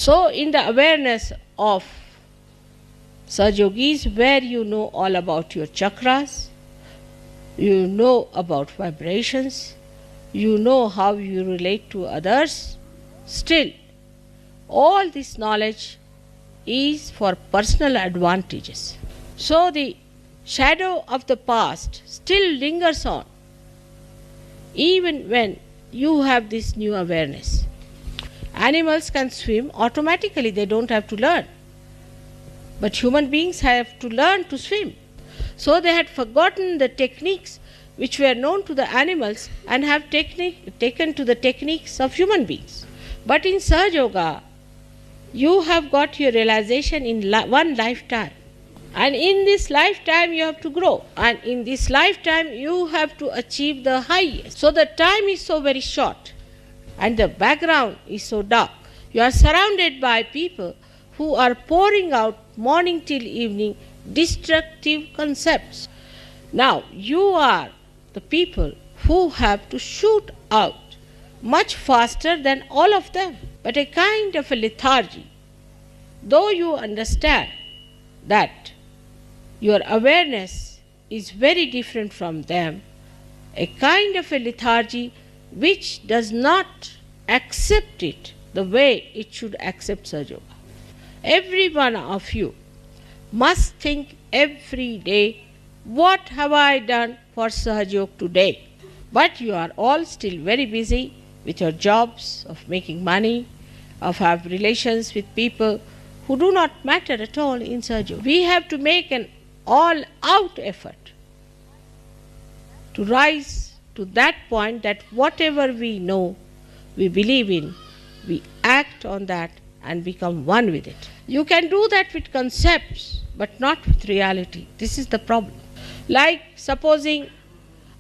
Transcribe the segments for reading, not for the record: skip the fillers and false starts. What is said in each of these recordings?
So in the awareness of Sahaja Yogis, where you know all about your chakras, you know about vibrations, you know how you relate to others, still all this knowledge is for personal advantages. So the shadow of the past still lingers on, even when you have this new awareness. Animals can swim automatically, they don't have to learn. But human beings have to learn to swim. So they had forgotten the techniques which were known to the animals and have taken to the techniques of human beings. But in Sahaja Yoga, you have got your realization in one lifetime. And in this lifetime you have to grow. And in this lifetime you have to achieve the highest. So the time is so very short. And the background is so dark. You are surrounded by people who are pouring out morning till evening destructive concepts. Now, you are the people who have to shoot out much faster than all of them. But a kind of a lethargy, though you understand that your awareness is very different from them, a kind of a lethargy which does not accept it the way it should accept Sahaja Yoga. Every one of you must think every day, what have I done for Sahaja Yoga today? But you are all still very busy with your jobs, of making money, of have relations with people who do not matter at all in Sahaja Yoga. We have to make an all-out effort to rise to that point that whatever we know, we believe in, we act on that and become one with it. You can do that with concepts, but not with reality. This is the problem. Like supposing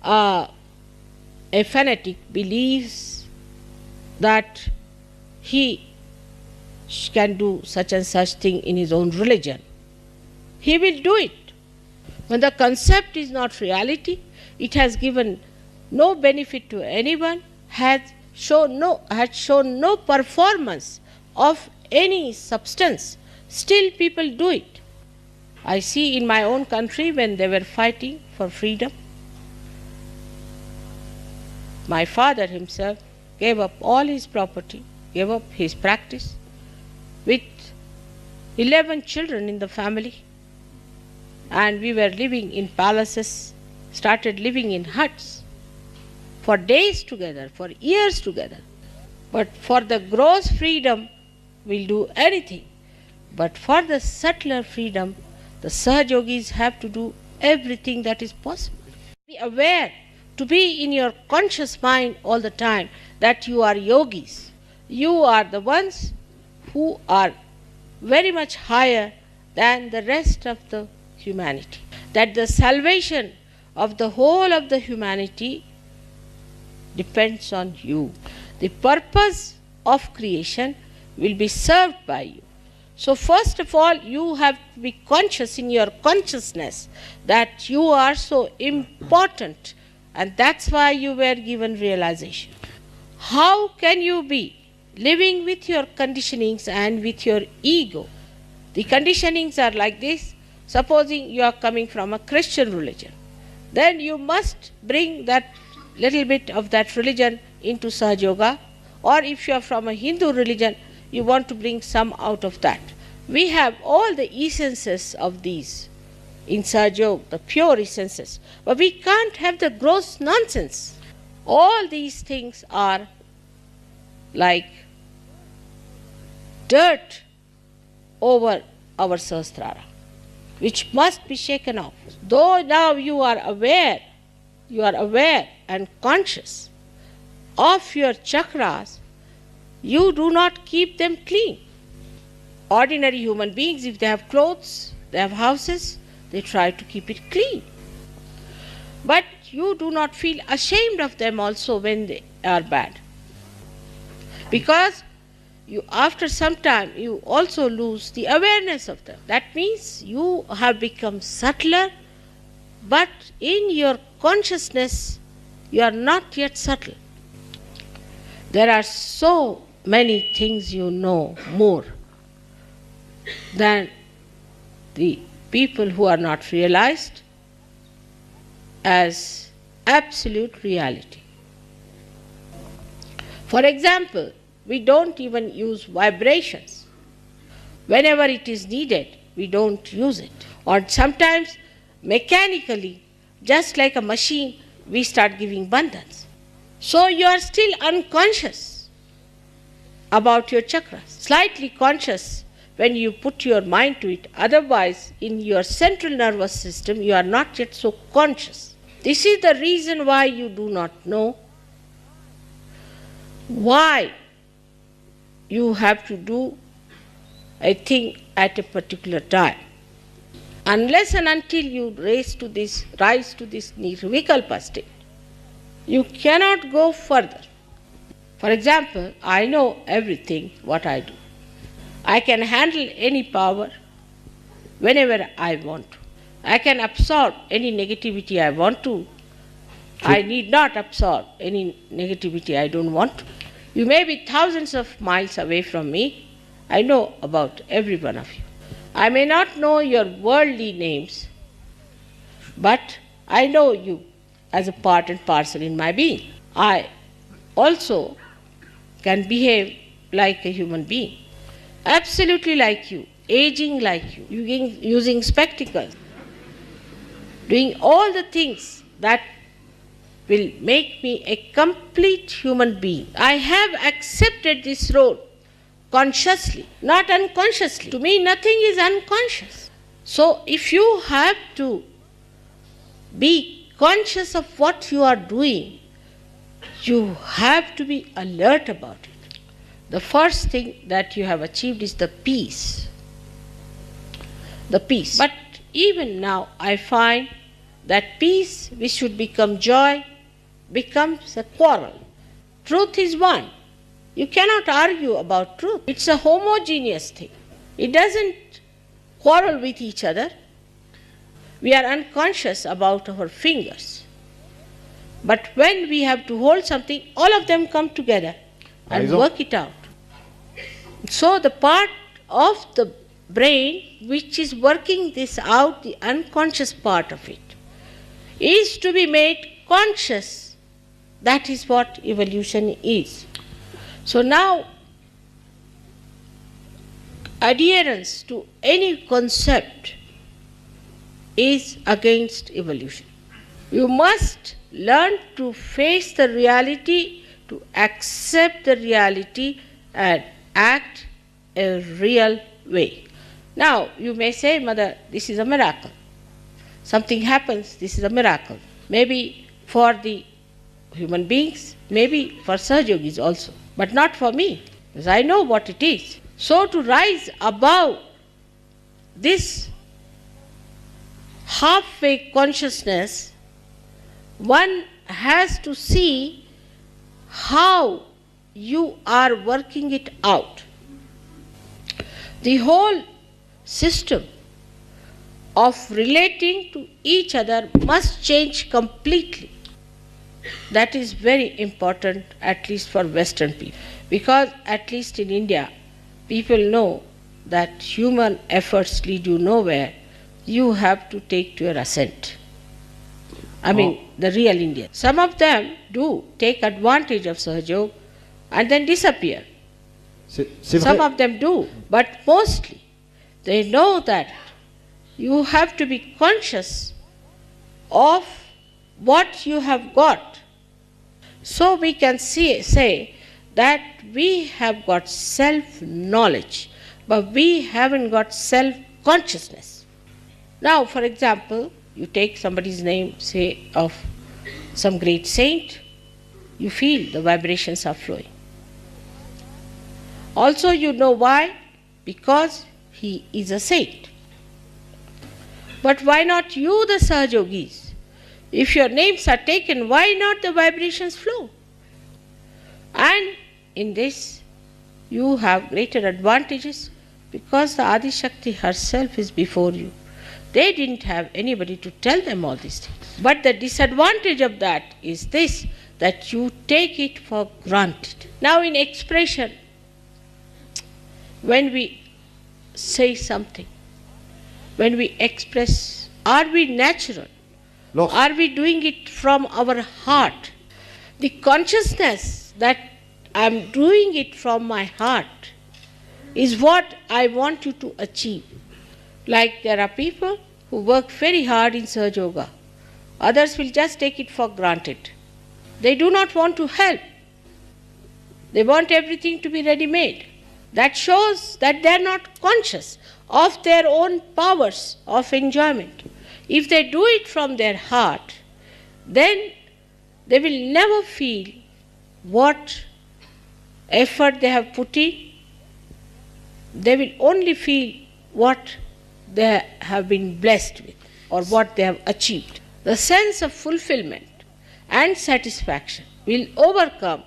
a fanatic believes that he can do such and such thing in his own religion. He will do it. When the concept is not reality, it has given no benefit to anyone, had shown no performance of any substance, still people do it. I see in my own country when they were fighting for freedom, my father himself gave up all his property, gave up his practice with 11 children in the family, and we were living in palaces, started living in huts for days together, for years together. But for the gross freedom, we'll do anything. But for the subtler freedom, the Sahaja Yogis have to do everything that is possible. Be aware, to be in your conscious mind all the time that you are yogis. You are the ones who are very much higher than the rest of the humanity. That the salvation of the whole of the humanity depends on you. The purpose of creation will be served by you. So first of all, you have to be conscious in your consciousness that you are so important, and that's why you were given realization. How can you be living with your conditionings and with your ego? The conditionings are like this. Supposing you are coming from a Christian religion, then you must bring that little bit of that religion into Sahaja Yoga. Or if you are from a Hindu religion, you want to bring some out of that. We have all the essences of these in Sahaja Yoga, the pure essences. But we can't have the gross nonsense. All these things are like dirt over our Sahasrara, which must be shaken off. Though now you are aware and conscious of your chakras, you do not keep them clean. Ordinary human beings, if they have clothes, they have houses, they try to keep it clean. But you do not feel ashamed of them also when they are bad. Because after some time, you also lose the awareness of them. That means you have become subtler, but in your consciousness, you are not yet subtle. There are so many things you know more. than the people who are not realized as absolute reality. For example, we don't even use vibrations. Whenever it is needed, we don't use it. Or sometimes mechanically, just like a machine, we start giving bandhans. So you are still unconscious about your chakras, slightly conscious when you put your mind to it. Otherwise, in your central nervous system, you are not yet so conscious. This is the reason why you do not know why you have to do a thing at a particular time. Unless and until you rise to this nirvikalpa state, you cannot go further. For example, I know everything what I do. I can handle any power whenever I want to. I can absorb any negativity I want to. I need not absorb any negativity I don't want to. You may be thousands of miles away from me. I know about every one of you. I may not know your worldly names, but I know you as a part and parcel in my being. I also can behave like a human being, absolutely like you, aging like you, using spectacles, doing all the things that will make me a complete human being. I have accepted this role consciously, not unconsciously. To me, nothing is unconscious. So, if you have to be conscious of what you are doing, you have to be alert about it. The first thing that you have achieved is the peace. The peace. But even now, I find that peace, which should become joy, becomes a quarrel. Truth is one. You cannot argue about truth. It's a homogeneous thing. It doesn't quarrel with each other. We are unconscious about our fingers. But when we have to hold something, all of them come together and work it out. So the part of the brain which is working this out, the unconscious part of it, is to be made conscious. That is what evolution is. So now, adherence to any concept is against evolution. You must learn to face the reality, to accept the reality and act a real way. Now, you may say, Mother, this is a miracle. Something happens, this is a miracle. Maybe for the human beings, maybe for Sahajogis also, but not for me, because I know what it is. So to rise above this halfway consciousness, one has to see how you are working it out. The whole system of relating to each other must change completely. That is very important, at least for Western people, because at least in India, people know that human efforts lead you nowhere. You have to take to your ascent. The real Indians. Some of them do take advantage of Sahajog and then disappear. Some of them do, but mostly they know that you have to be conscious of what you have got. So we can say that we have got self-knowledge, but we haven't got self-consciousness. Now, for example, you take somebody's name, say, of some great saint, you feel the vibrations are flowing. Also, you know why? Because he is a saint. But why not you, the Sahajogis? If your names are taken, why not the vibrations flow? And in this, you have greater advantages because the Adi Shakti herself is before you. They didn't have anybody to tell them all these things. But the disadvantage of that is this, that you take it for granted. Now in expression, when we say something, when we express, are we natural? Are we doing it from our heart? The consciousness that I'm doing it from my heart is what I want you to achieve. Like there are people who work very hard in Sahaja Yoga. Others will just take it for granted. They do not want to help. They want everything to be ready-made. That shows that they are not conscious of their own powers of enjoyment. If they do it from their heart, then they will never feel what effort they have put in. They will only feel what they have been blessed with or what they have achieved. The sense of fulfillment and satisfaction will overcome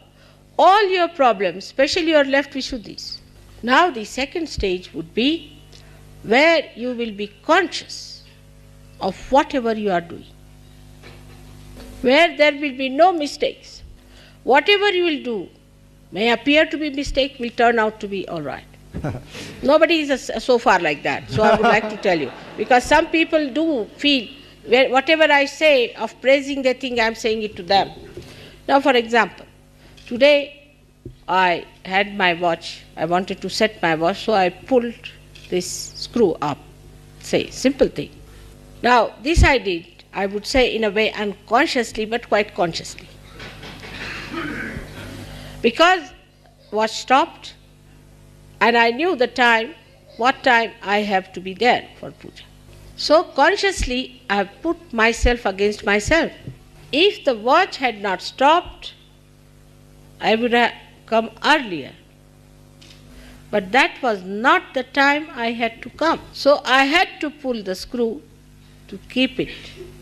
all your problems, especially your left Vishuddhis. Now the second stage would be where you will be conscious of whatever you are doing, where there will be no mistakes. Whatever you will do may appear to be mistake, will turn out to be all right. Nobody is so far like that, so I would like to tell you. Because some people do feel, whatever I say of praising, they think I am saying it to them. Now for example, today I had my watch, I wanted to set my watch, so I pulled this screw up, say, simple thing. Now this I did, I would say in a way unconsciously but quite consciously. Because watch stopped and I knew the time, what time I have to be there for puja. So consciously I have put myself against myself. If the watch had not stopped, I would have come earlier. But that was not the time I had to come. So I had to pull the screw to keep it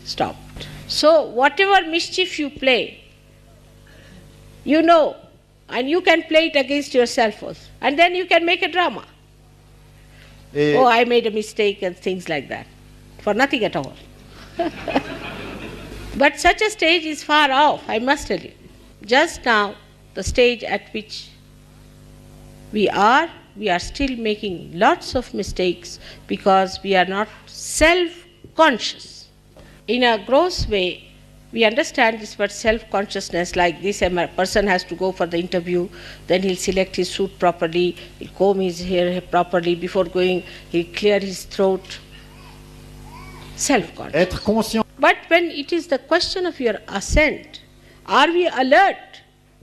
stopped. So whatever mischief you play, you know, and you can play it against yourself also. And then you can make a drama. Oh, I made a mistake and things like that. For nothing at all. But such a stage is far off, I must tell you. Just now, the stage at which we are still making lots of mistakes because we are not self-conscious. In a gross way, we understand this word self-consciousness like this. A person has to go for the interview, then he'll select his suit properly, he'll comb his hair properly, before going he'll clear his throat. Self-conscious. Être conscient. But when it is the question of your ascent, are we alert?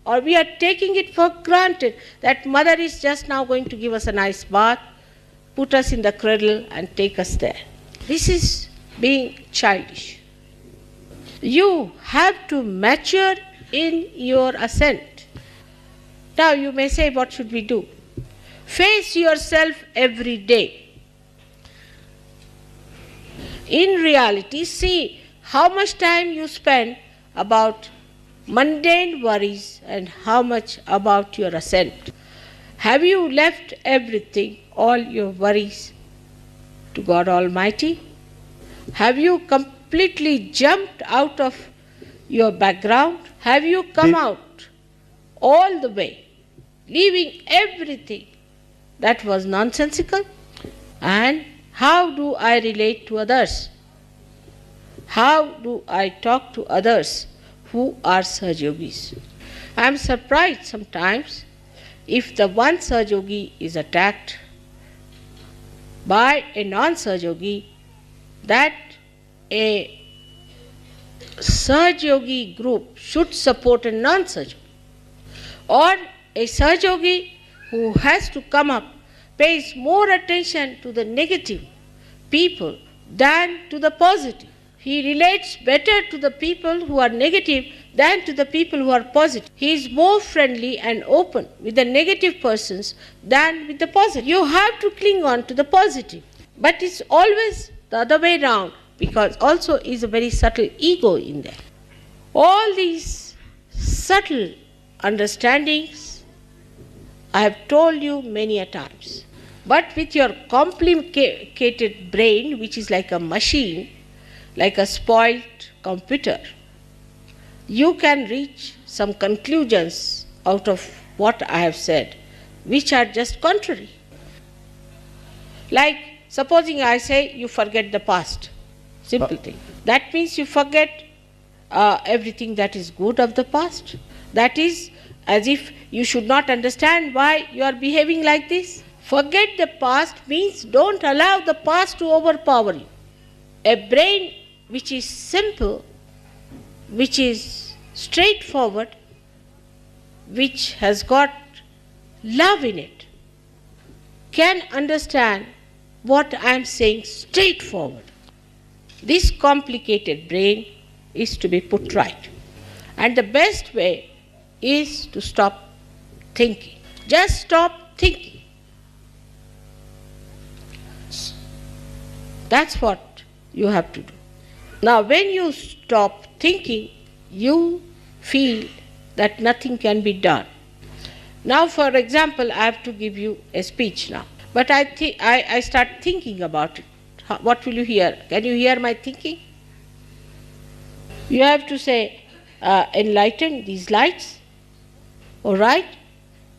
Or we are taking it for granted that mother is just now going to give us a nice bath, put us in the cradle and take us there. This is being childish. You have to mature in your ascent. Now you may say, what should we do? Face yourself every day. In reality, see how much time you spend about mundane worries and how much about your ascent. Have you left everything, all your worries, to God Almighty? Have you completely jumped out of your background? Have you come out all the way, leaving everything that was nonsensical? And how do I relate to others? How do I talk to others who are Sahaja Yogis? I am surprised sometimes if the one Sahaja Yogi is attacked by a non-Sahaja Yogi, that a Sahaja Yogi group should support a non-Sahaja Yogi. Or a Sahaja Yogi who has to come up pays more attention to the negative people than to the positive. He relates better to the people who are negative than to the people who are positive. He is more friendly and open with the negative persons than with the positive. You have to cling on to the positive. But it's always the other way round, because also is a very subtle ego in there. All these subtle understandings I have told you many a times. But with your complicated brain, which is like a machine, like a spoiled computer, you can reach some conclusions out of what I have said, which are just contrary. Like, supposing I say you forget the past. Simple thing. That means you forget everything that is good of the past. That is as if you should not understand why you are behaving like this. Forget the past means don't allow the past to overpower you. A brain which is simple, which is straightforward, which has got love in it, can understand what I am saying straightforward. This complicated brain is to be put right. And the best way is to stop thinking. Just stop thinking. That's what you have to do. Now, when you stop thinking, you feel that nothing can be done. Now, for example, I have to give you a speech now. But I start thinking about it. What will you hear? Can you hear my thinking? You have to say, enlighten these lights. All right?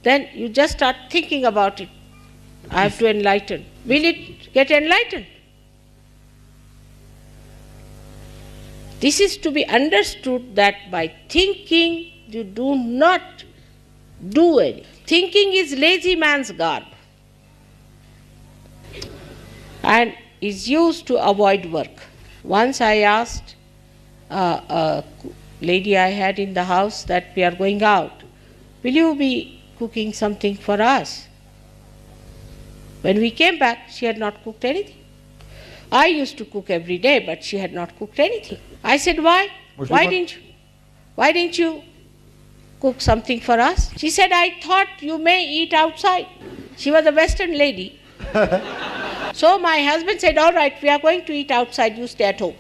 Then you just start thinking about it. I have to enlighten. Will it get enlightened? This is to be understood that by thinking you do not do anything. Thinking is lazy man's garb and is used to avoid work. Once I asked a lady I had in the house that we are going out, will you be cooking something for us? When we came back, she had not cooked anything. I used to cook every day, but she had not cooked anything. I said, why? Why didn't you cook something for us? She said, I thought you may eat outside. She was a Western lady. So my husband said, all right, we are going to eat outside, you stay at home.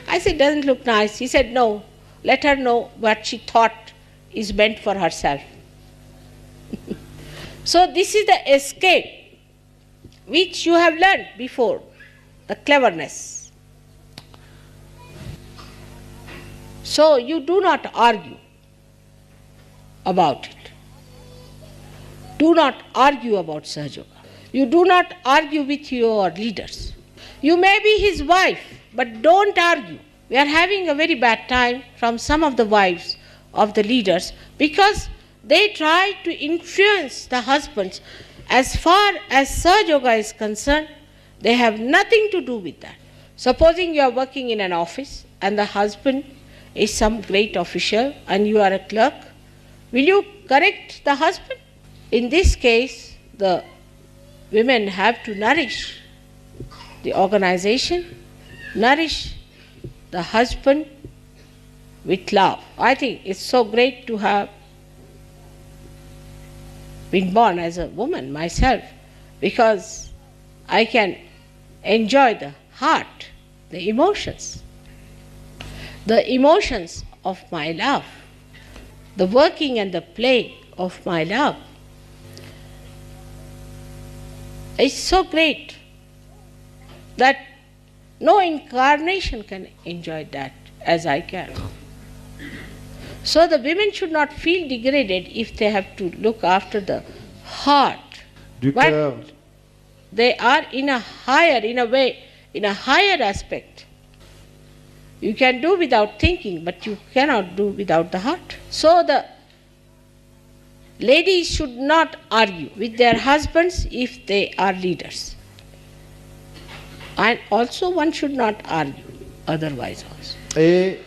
I said, doesn't look nice. He said, no, let her know what she thought is meant for herself. So this is the escape which you have learned before, the cleverness. So you do not argue about it. Do not argue about Sahaja Yoga. You do not argue with your leaders. You may be his wife, but don't argue. We are having a very bad time from some of the wives of the leaders because they try to influence the husbands. As far as Sahaja Yoga is concerned, they have nothing to do with that. Supposing you are working in an office and the husband is some great official and you are a clerk, will you correct the husband? In this case, the women have to nourish the organization, nourish the husband with love. I think it's so great to have been born as a woman myself because I can enjoy the heart, the emotions of my love, the working and the play of my love. It's so great that no incarnation can enjoy that as I can. So the women should not feel degraded if they have to look after the heart. But they are in a higher aspect. You can do without thinking, but you cannot do without the heart. So the ladies should not argue with their husbands if they are leaders. And also one should not argue otherwise also. Et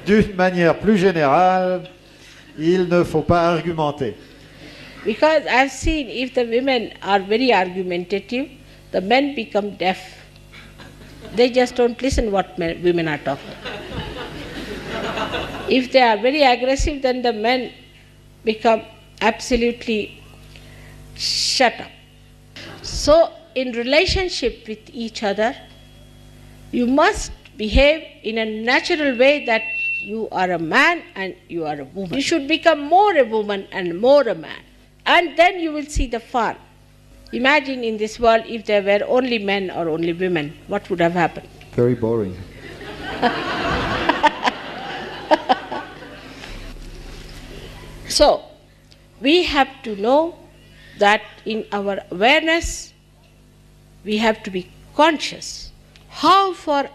d'une manière plus générale, il ne faut pas argumenter. Because I've seen if the women are very argumentative, the men become deaf. They just don't listen what women are talking. If they are very aggressive, then the men become absolutely shut up. So in relationship with each other, you must behave in a natural way that you are a man and you are a woman. You should become more a woman and more a man. And then you will see the fun. Imagine in this world if there were only men or only women, what would have happened? Very boring. So, we have to know that in our awareness, we have to be conscious how far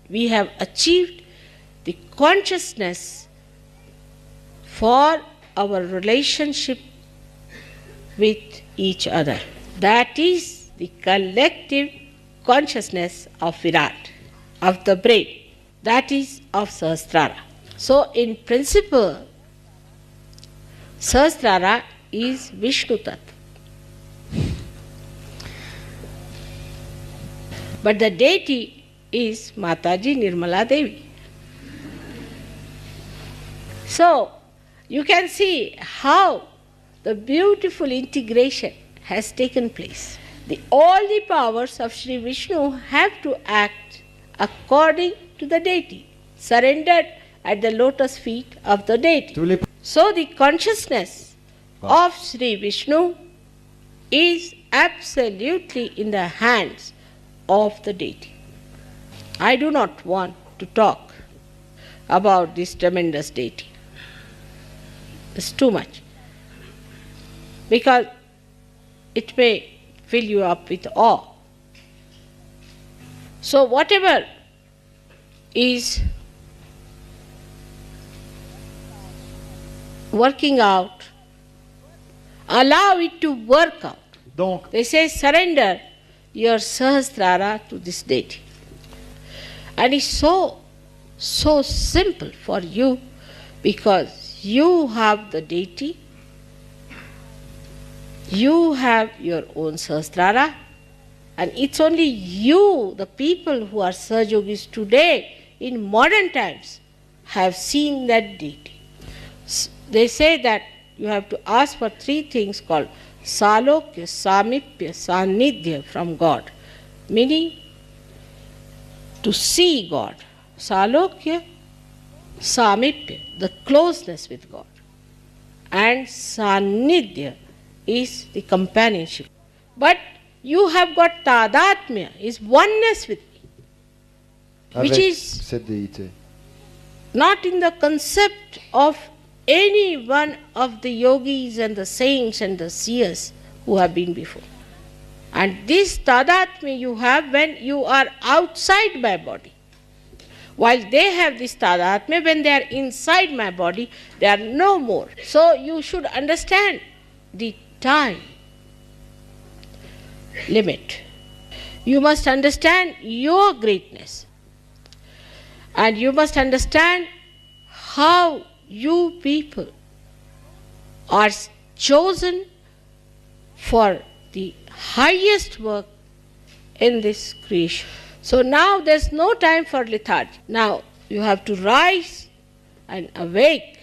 we have achieved the consciousness for our relationship with each other. That is the collective consciousness of Virat, of the brain, that is of Sahasrara. So in principle, Sahasrara is Vishnu Tattva. But the deity is Mataji Nirmala Devi. So you can see how the beautiful integration has taken place. All the powers of Sri Vishnu have to act according to the deity, surrendered at the lotus feet of the deity. So the consciousness of Sri Vishnu is absolutely in the hands of the deity. I do not want to talk about this tremendous deity. It's too much, because it may fill you up with awe. So whatever is working out, allow it to work out. Donc, they say surrender your Sahasrara to this deity. And it's so simple for you, because you have the deity, you have your own Sahasrara, and it's only you, the people who are Sahajogis today, in modern times, have seen that deity. They say that you have to ask for three things called Salokya, Samipya, Sanidhya from God, meaning to see God. Salokya, Samipya, the closeness with God, and Sanidhya is the companionship. But you have got Tadatmya, is oneness with me, which is cette déité. Not in the concept of any one of the yogis and the saints and the seers who have been before. And this Tadatmya you have when you are outside my body. While they have this Tadatmya, when they are inside my body, they are no more. So you should understand the time limit. You must understand your greatness. And you must understand how you people are chosen for the highest work in this creation. So now there's no time for lethargy. Now you have to rise and awake.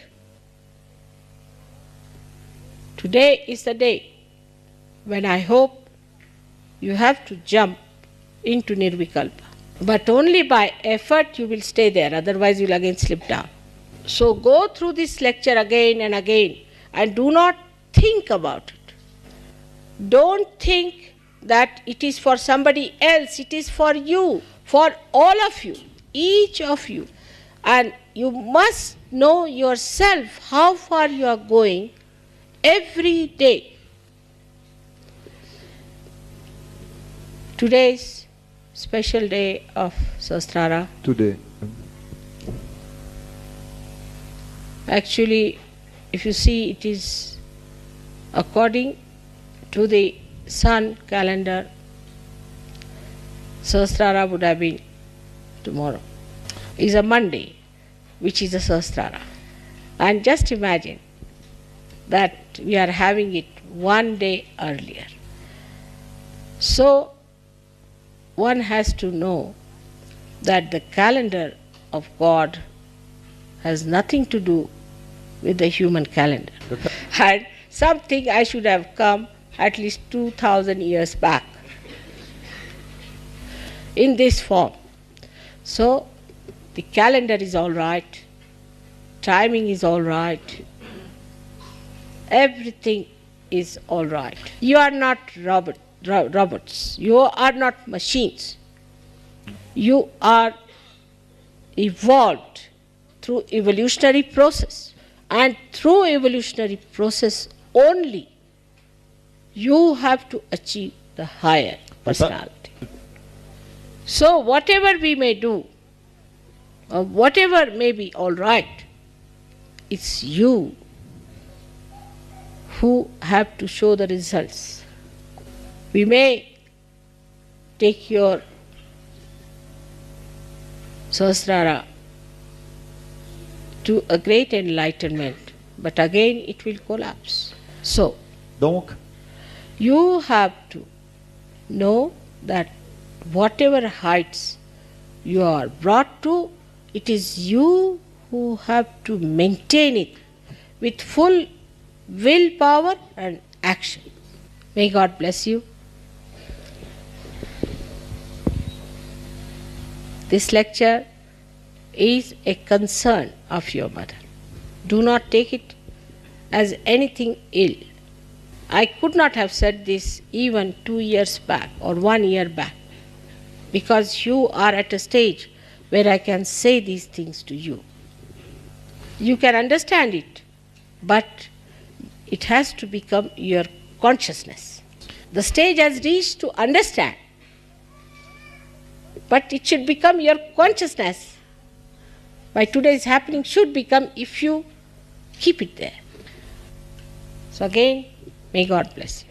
Today is the day when I hope you have to jump into Nirvikalpa. But only by effort you will stay there, otherwise you will again slip down. So go through this lecture again and again and do not think about it. Don't think that it is for somebody else, it is for you, for all of you, each of you. And you must know yourself how far you are going every day. Today's special day of Sahasrara. Today. Actually, if you see, it is according to the sun calendar, Sahasrara would have been tomorrow. It's a Monday, which is a Sahasrara. And just imagine that we are having it one day earlier. So, one has to know that the calendar of God has nothing to do with the human calendar. And something I should have come at least 2,000 years back in this form. So the calendar is all right, timing is all right, everything is all right. You are not robots, you are not machines. You are evolved through evolutionary process, and through evolutionary process only you have to achieve the higher personality. So whatever we may do, or whatever may be all right, it's you who have to show the results. We may take your Sahasrara to a great enlightenment, but again it will collapse. So, Donc, you have to know that whatever heights you are brought to, it is you who have to maintain it with full willpower and action. May God bless you. This lecture is a concern of your mother. Do not take it as anything ill. I could not have said this even 2 years back or 1 year back, because you are at a stage where I can say these things to you. You can understand it, but it has to become your consciousness. The stage has reached to understand, but it should become your consciousness. Why today's happening should become, if you keep it there. So again, may God bless you.